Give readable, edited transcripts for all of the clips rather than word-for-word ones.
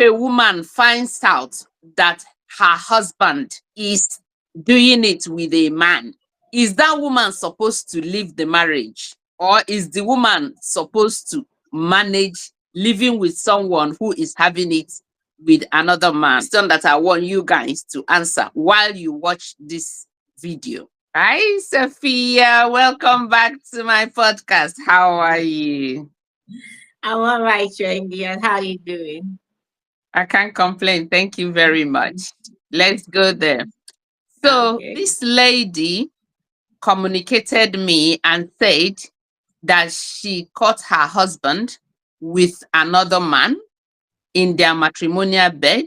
a woman finds out that her husband is doing it with a man, is that woman supposed to leave the marriage? Or is the woman supposed to manage living with someone who is having it with another man? Question that I want you guys to answer while you watch this video. Hi, Sophia. Welcome back to my podcast. How are you? I'm all right, Trendy. And how are you doing? I can't complain. Thank you very much. Let's go there. So, Okay. this lady communicated me and said that she caught her husband with another man in their matrimonial bed.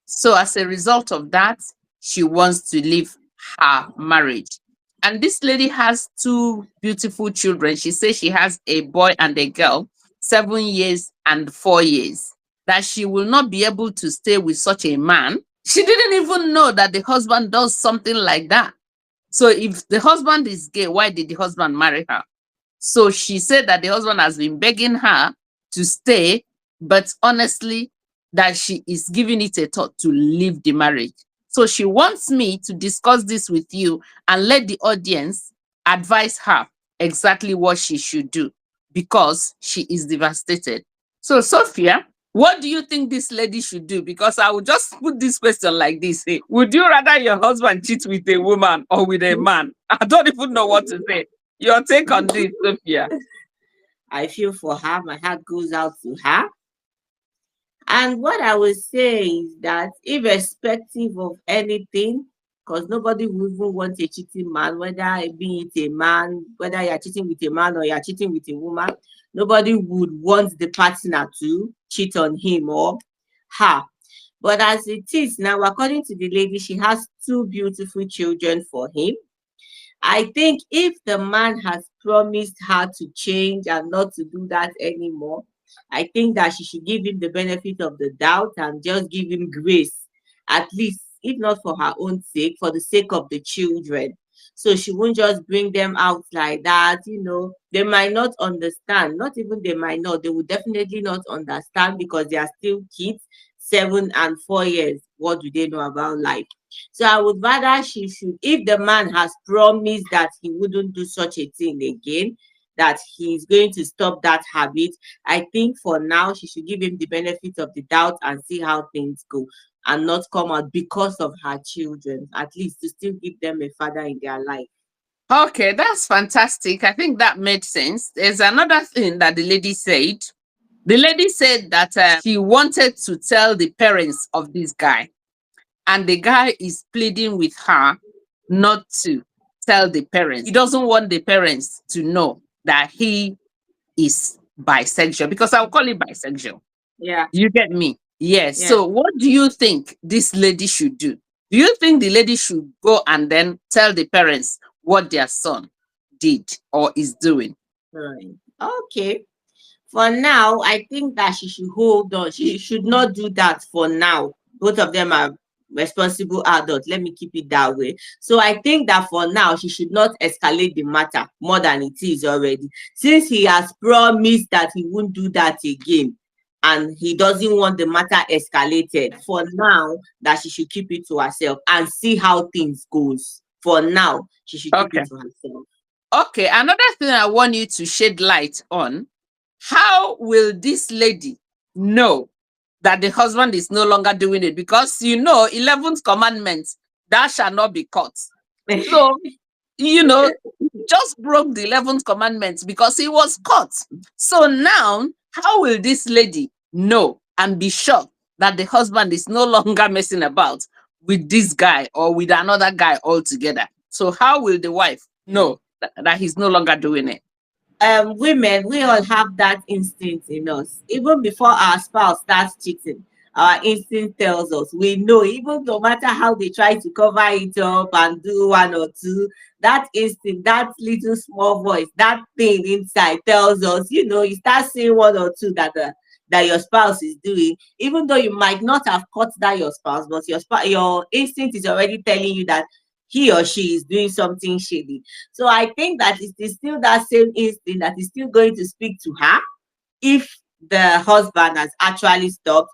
So, as a result of that, she wants to leave her marriage. And this lady has two beautiful children. She says she has a boy and a girl, 7 years and 4 years, that she will not be able to stay with such a man. She didn't even know that the husband does something like that. So if the husband is gay, why did the husband marry her? So she said that the husband has been begging her to stay, but honestly, that she is giving it a thought to leave the marriage. So she wants me to discuss this with you and let the audience advise her exactly what she should do because she is devastated. So, Sophia, what do you think this lady should do? Because I will just put this question like this. Would you rather your husband cheat with a woman or with a man? I don't even know what to say. Your take on this, Sophia. I feel for her. My heart goes out to her. And what I would say is that, irrespective of anything, because nobody would even want a cheating man, whether it be it a man, whether you're cheating with a man or you're cheating with a woman, nobody would want the partner to cheat on him or her. But as it is now, according to the lady, she has two beautiful children for him. I think if the man has promised her to change and not to do that anymore, I think that she should give him the benefit of the doubt and just give him grace, at least, if not for her own sake, for the sake of the children. So she won't just bring them out like that. They might not understand. Not even they might not. They will definitely not understand because they are still kids, 7 and 4 years. What do they know about life? So I would rather she should, if the man has promised that he wouldn't do such a thing again, that he's going to stop that habit, I think for now she should give him the benefit of the doubt and see how things go and not come out because of her children, at least to still give them a father in their life. Okay, that's fantastic. I think that made sense. There's another thing that the lady said. The lady said that she wanted to tell the parents of this guy, and the guy is pleading with her not to tell the parents. He doesn't want the parents to know that he is bisexual because I'll call it bisexual. Yeah, You get me? Yes. yeah. So, what do you think this lady should do? Do you think the lady should go and then tell the parents what their son did or is doing? Right. Okay. For now, I think that she should hold on. She should not do that for now. Both of them are responsible adults. Let me keep it that way. So I think that for now, she should not escalate the matter more than it is already. Since he has promised that he won't do that again, and he doesn't want the matter escalated, for now, that she should keep it to herself and see how things goes. For now, she should keep Okay. it to herself. Okay. Another thing I want you to shed light on, how will this lady know that the husband is no longer doing it? Because 11th commandment, thou shalt not be caught. So, he just broke the 11th commandment because he was caught. So now, how will this lady know and be sure that the husband is no longer messing about with this guy or with another guy altogether? So how will the wife know that he's no longer doing it? Women, we all have that instinct in us. Even before our spouse starts cheating, our instinct tells us. We know, even no matter how they try to cover it up and do one or two, that instinct, that little small voice, that thing inside tells us, you start seeing one or two that your spouse is doing, even though you might not have caught that your spouse, but your instinct is already telling you that he or she is doing something shady. So I think that it is still that same instinct that is still going to speak to her if the husband has actually stopped.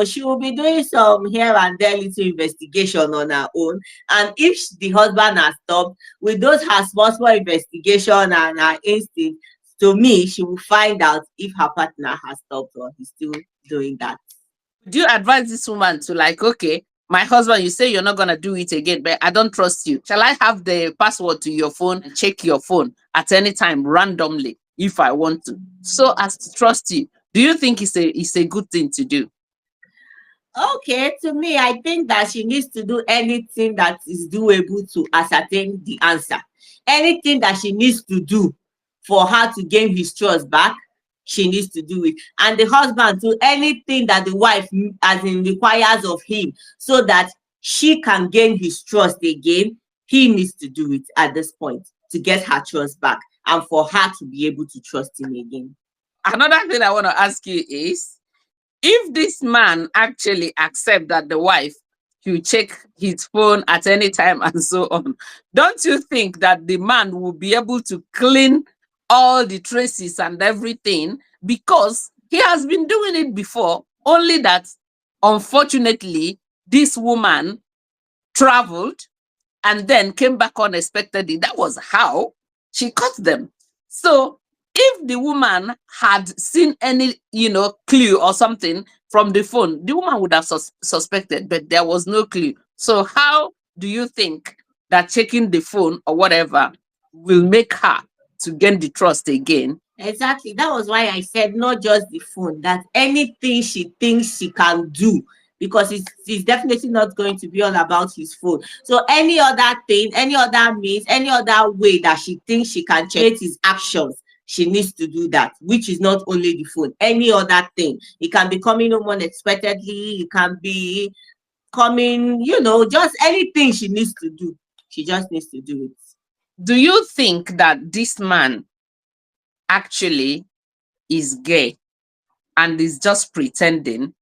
she will be doing some here and there little investigation on her own. And if the husband has stopped with those her small investigation and her instinct, to me, she will find out if her partner has stopped or he's still doing that. Do you advise this woman to, like, okay, my husband, you say you're not gonna do it again, but I don't trust you. Shall I have the password to your phone and check your phone at any time randomly if I want to, so as to trust you? Do you think it's a good thing to do? Okay, to me, I think that she needs to do anything that is doable to ascertain the answer. Anything that she needs to do for her to gain his trust back, she needs to do it. And the husband to anything that the wife as in requires of him so that she can gain his trust again, he needs to do it at this point to get her trust back and for her to be able to trust him again. Another thing I want to ask you is, if this man actually accept that the wife will check his phone at any time and so on, don't you think that the man will be able to clean all the traces and everything, because he has been doing it before, only that unfortunately this woman traveled and then came back unexpectedly? That was how she caught them. So if the woman had seen any, clue or something from the phone, the woman would have suspected, but there was no clue. So how do you think that checking the phone or whatever will make her to gain the trust again? Exactly. That was why I said not just the phone, that anything she thinks she can do, because it's definitely not going to be all about his phone. So any other thing, any other means, any other way that she thinks she can check his actions, she needs to do that, which is not only the phone, any other thing. It can be coming home unexpectedly, it can be coming, just anything she needs to do. She just needs to do it. Do you think that this man actually is gay and is just pretending,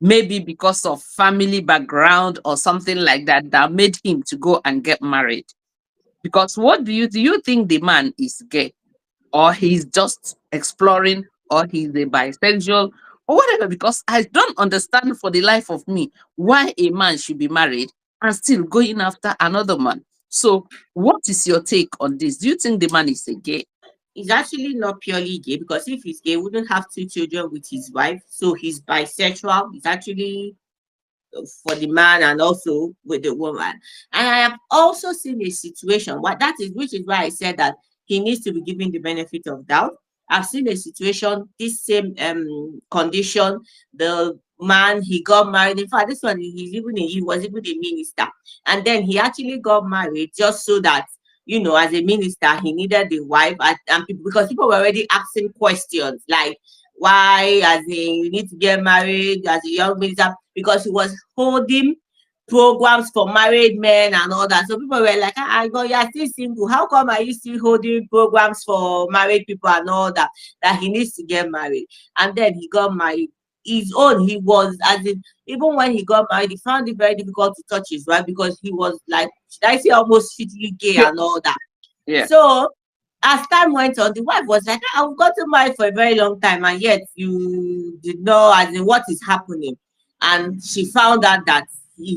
maybe because of family background or something like that, that made him to go and get married? Because what do you think the man is gay, or he's just exploring, or he's a bisexual or whatever? Because I don't understand for the life of me why a man should be married and still going after another man. So what is your take on this? Do you think the man is a gay? He's actually not purely gay, because if he's gay, he wouldn't have 2 children with his wife. So he's bisexual. He's actually for the man and also with the woman. And I have also seen a situation, which is why I said that he needs to be given the benefit of doubt. I've seen a situation, this same condition, the man, he got married. In fact, this one, he was even a minister. And then he actually got married just so that, as a minister, he needed the wife, and because people were already asking questions like, why, as in, you need to get married as a young minister, because he was holding programs for married men and all that. So people were like, God, you're still single. How come are you still holding programs for married people and all that? That he needs to get married. And then he got married. His own, he was, as in, even when he got married, he found it very difficult to touch his wife, because he was like, should I say, almost fitly gay and all that. Yeah. So as time went on, the wife was like, I've gotten married for a very long time, and yet you did know, as in, what is happening. And she found out that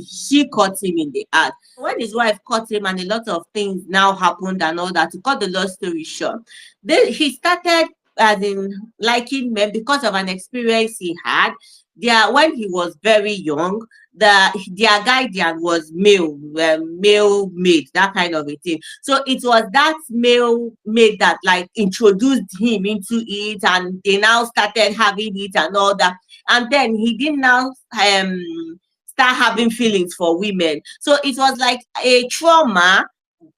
she caught him in the act. When his wife caught him, and a lot of things now happened and all that, to cut the long story short, he started, as in, liking men because of an experience he had. When he was very young, their guardian was male maid, that kind of a thing. So it was that male maid that like introduced him into it, and they now started having it and all that. And then he didn't now start having feelings for women. So it was like a trauma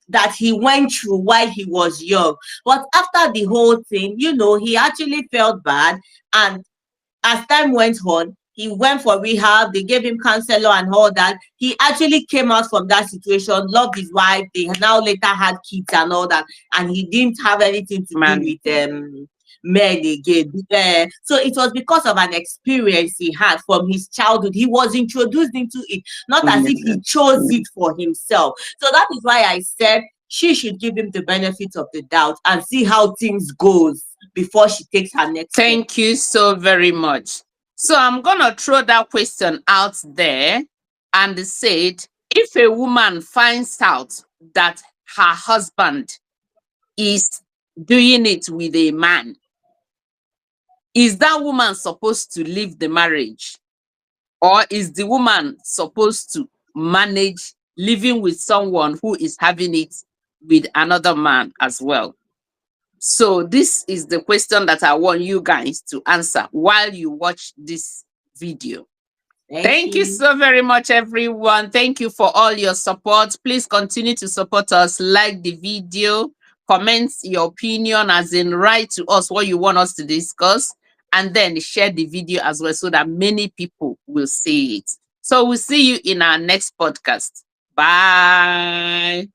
that he went through while he was young. But after the whole thing, he actually felt bad. And as time went on, he went for rehab, they gave him counselor and all that. He actually came out from that situation, loved his wife, they now later had kids and all that, and he didn't have anything to do with men again. So it was because of an experience he had from his childhood. He was introduced into it, not as if he chose it for himself. So that is why I said she should give him the benefit of the doubt and see how things goes before she takes her next step. Thank you so very much. So I'm gonna throw that question out there and said, if a woman finds out that her husband is doing it with a man, is that woman supposed to leave the marriage? Or is the woman supposed to manage living with someone who is having it with another man as well? So this is the question that I want you guys to answer while you watch this video. Thank you so very much, everyone. Thank you for all your support. Please continue to support us. Like the video, comment your opinion, as in write to us what you want us to discuss, and then share the video as well so that many people will see it. So we'll see you in our next podcast. Bye.